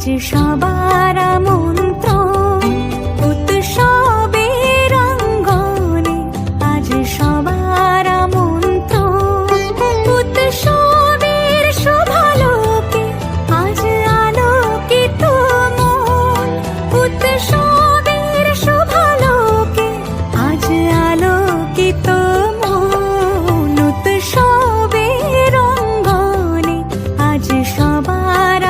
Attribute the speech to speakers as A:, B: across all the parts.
A: সবার আমন্ত্রণ উৎসবের অঙ্গনে, আজ সবার আমন্ত্রণ উৎসবের শোভালোকে, আজ আলোকিত মন উৎসবের শোভালোকে, আজ আলোকিত মন উৎসবের অঙ্গনে, আজ সবার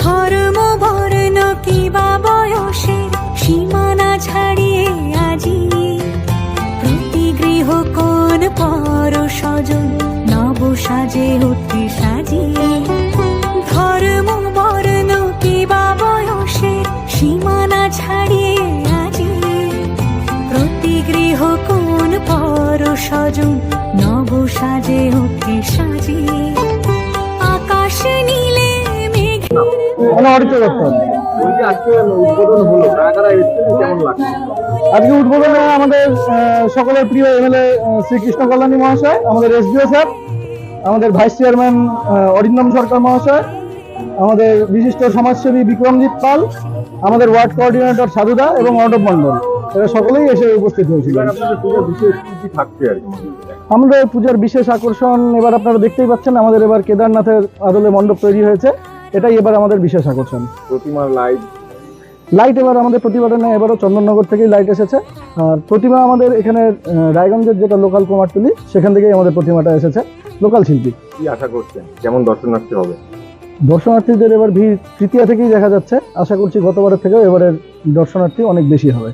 A: ধর্ম বর্ণ কিবা বয়সের সীমানা ছাড়িয়ে আজি প্রতি গৃহ কোন পর স্বজন নব সাজে উঠে সাজিয়ে। ধর্ম বর্ণ কিবা বয়সের সীমানা ছাড়িয়ে আজি প্রতি গৃহ কোন পর স্বজন নব সাজে উঠে সাজিয়ে। আকাশ নীলে
B: আজকে উদ্বোধনে আমাদের সকলের প্রিয় এমএলএ শ্রী কৃষ্ণ কল্যাণী মহাশয়, আমাদের এসডিও স্যার, আমাদের ভাইস চেয়ারম্যান অরিন্দম সরকার মহাশয়, আমাদের বিশিষ্ট সমাজসেবী বিক্রমজিৎ পাল, আমাদের ওয়ার্ড কোঅর্ডিনেটর সাধুদা এবং অর্ডব মন্ডল, এরা সকলেই এসে উপস্থিত হয়েছিল। আমাদের পূজার বিশেষ আকর্ষণ এবার আপনারা দেখতেই পাচ্ছেন, আমাদের এবার কেদারনাথের আদলে মণ্ডপ তৈরি হয়েছে, এটাই এবার আমাদের বিশেষ আকর্ষণ।
C: প্রতিমার
B: লাইট এবার আমাদের প্রতিবারে না, এবারও চন্দননগর থেকেই লাইট এসেছে। আর প্রতিমা আমাদের এখানে রায়গঞ্জের যেটা লোকাল কুমারটুলি, সেখান থেকেই আমাদের প্রতিমাটা এসেছে, লোকাল শিল্পী।
C: কি আশা করছেন, কেমন দর্শনার্থী হবে?
B: দর্শনার্থীদের এবার ভিড় তৃতীয়া থেকেই দেখা যাচ্ছে, আশা করছি গতবারের থেকেও এবারের দর্শনার্থী অনেক বেশি হবে।